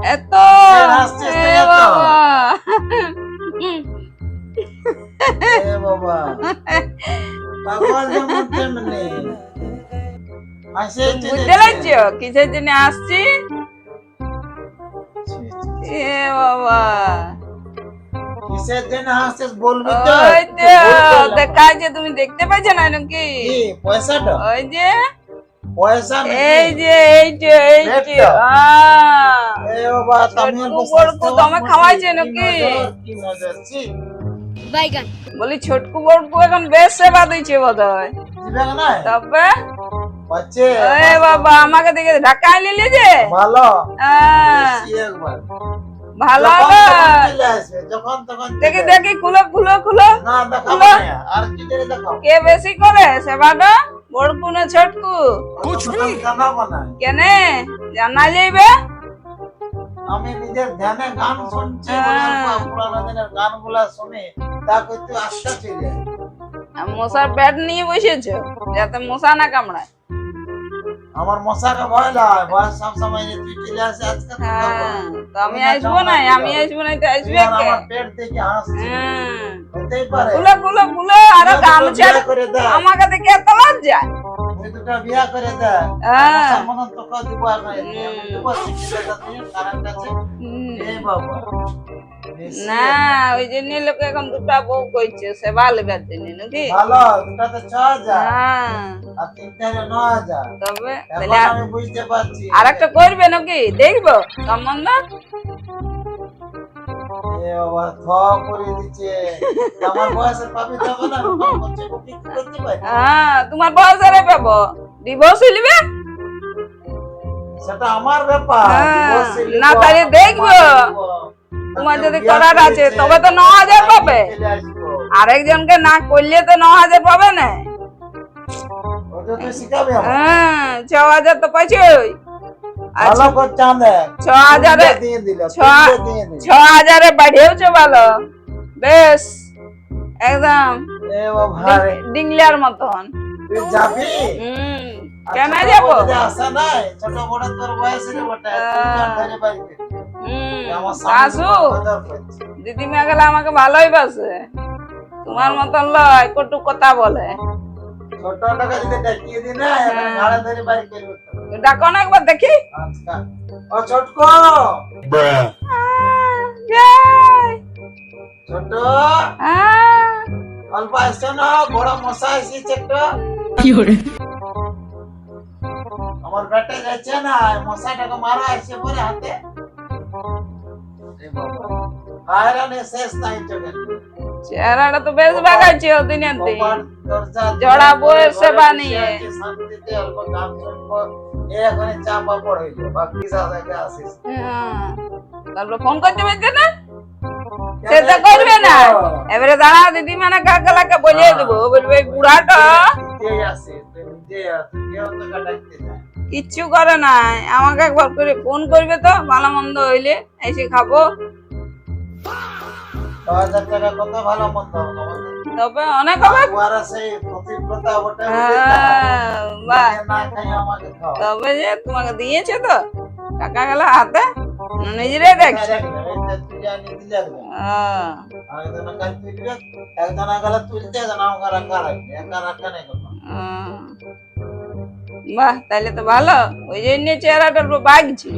এত হাসছিস না এ এত? বাবা এ বাবা পাগল যেমন তেমনি হাসি বুঝতে লাগছো কিসের জন্য আসছি? এ বাবা কিসের জন্য হাসছিস বলবি তো? ওই তুই তো ভুল করলাম। দেখাচ্ছে, তুমি দেখতে পাচ্ছ না নাকি? কি পয়সাটা? ওই যে পয়সা নাকি? এই যে এইটা পেটটা? এ বাবা তুমি ছোটকু বড়কু তুমি খাওয়াইছে নাকি? কি মজা ছি বলি ছোটকু বড়কু এখন বেশ সেবা দিচ্ছে বোধহয়। দিবে না তবে বাচ্চে এ বাবা আমাকে দেখে ঢাকায় নিলে যে ভালো আহ, বেশি একবার ভালো যখন হলো। তখন চলে আসবে যখন তখন দেখি চলে দেখি খুলো খুলো খুলো আসবে। না দেখাবো খুলো। না আর কি করে দেখাবো কে বেশি করে সেবাটা, বড়কু না ছোটকু? কুছ ভি জানাবো না কেনে জানা যাইবে? আমি নিজের ধ্যানে গান শুনছি বলে পুরানো দিনের গানগুলা শুনি তা করতে আশা চলে যায়। মশার ব্যাট নিয়ে বসেছো যাতে মশা না কামড়ায়। আমার মশাকে ভয় লাগে ভয় সব সময় যে তুই চলে আসে আজকে তো যাবো। হ্যাঁ তো আমি আসবো না, আমি আসবো না তো তুই আসবে আর কে? আমার পেট দেখে হাসছিস হ্যাঁ হতেই পারে খুলো খুলো খুলো আরো তুই দুটো গামছা বিয়ে করে দে আমাকে দেখে এত লজ্জা। তুই দুটো বিয়ে করে দে হ্যাঁ মশার মতন তোকে দিব আর নাই আমি দিব শিখিয়ে তুই কারেন্ট আছে হুম। এই বাবা বেশি না ওই জন্য লোকে এখন দুটা বউ করছে সেবা লেবার জন্য নাকি? ভালো দুটাতে 6,000 হ্যাঁ আর তিনটাতে 9,000 তবে এখন তাহলে আমি বুঝতে পারছি আর একটা করবে নাকি দেখবো সম্বন্ধ? এ বাবা থ করে দিচ্ছে আমার বয়সের পাবি যাবে না বলছে কি করতে পারি হ্যাঁ তোমার বয়সের পাবো ডিভোর্স লিবে। সেটা আমার ব্যাপার হ্যাঁ, divorce এ না লিখবো, তাহলে দেখবো। লিখবো। তোমার তাকে যদি বিয়ে করার আছে করেছে, তবে তো 9,000 পাবে। চলে আসবো। আরেকজনকে না করলে তো 9,000 পাবে না। ওটা তুই শিখাবি আমাকে। হ্যাঁ 6,000 তো পাইছই। ভালো করে চাঁদ দেখ। 6,000 তুলে দিয়ে দিল, ছ- তুলে দিয়ে দিল। 6,000 বাড়িয়েছো ভালো বেশ একদম এ বাবা রে, ডিংলার মতন। তুই যাবি? হুম আর কেন ছোট যাবো? বড় যে আশা নাই, ছোট বড় তোর বয়সের বটে, তুই যার ধরে বাড়িতে। হুম আমার সামনে আসু বাজার করছে। দিদিমা গেলে আমাকে ভালোই বাসে, তোমার মতন লয় কটু কথা বলে। ছোটটাকে যদি দেখিয়ে দি না, এখন ঘাড়ে ধরে বাড়ি করবে তো। ডাকো না একবার দেখি। আচ্ছা। ও ছোটকো, যাই। ছোট, আহ, অল্প আসছো না, বড় মশা এসেছে একটা। আমার বেটা যাচ্ছে না, মশাটাকে মারা আসছে পরে হাতে। এ বাবা, হায়রানে শেষ নাই চোখে। চেহারাটা তো বেশ বাগাইছে দিনের দিন। বাবার দরজা জড়া বউয়ের ঘরে সেবা বসে নিয়ে। আছে, শান্তিতে অল্প গান শুনবো। এখনই চাপা পড়ইল, বাকি সাথে আসিস। হ্যাঁ, তারপর ফোন করতে পারছে না, সে তো করবে না। এবারে দাঁড়া দিদিমা না কাকালাকে বলিয়ে দেবো, বলবে এই বুড়াটা নিজেই আসিস, তুই নিজেই আসিস, কেউ তোকে ডাকতে যায়। কিচ্ছু করে নাই, আমাকে একবার করে ফোন করবে তো ভালো মন্দ হইলে এসে খাবো। 6,000 টাকা কত ভালো মন্দ হলো আমাদের। তবে অনেক হবে। ওরা সেই পতিব্রতা বটে, হ্যাঁ, বাহ। নিজে না খাই আমাকে খাও। তবে যে তোমাকে দিয়েছে তো টাকা গেল হাতে, নিজেরাই দেখছে। তুই জানি দিলে একদম। হ্যাঁ, আরেকজন কাল তুলবে, একজন গেলে তুলতে, একজন আমাকে রাখা রাখবে, একা রাখা নেই কোনো। হ্যাঁ। বাহ তাহলে তো ভালো, ওই জন্য চেহারাটার উপর বাগছি।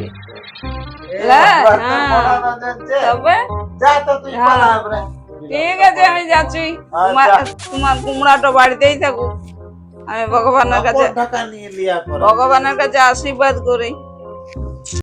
এই লা, একবার তোর হ্যাঁ। বড় নজর যে, তবে যা তো তুই হ্যাঁ। পালা এবারে। ঠিক আছে আমি যাচ্ছি, আচ্ছা। তোমার কুমড়াটা বাড়িতেই থাকুক, আমি ভগবানের কাছে কাপড় ঢাকা নিয়ে লিয়া করো। ভগবানের কাছে আশীর্বাদ করি।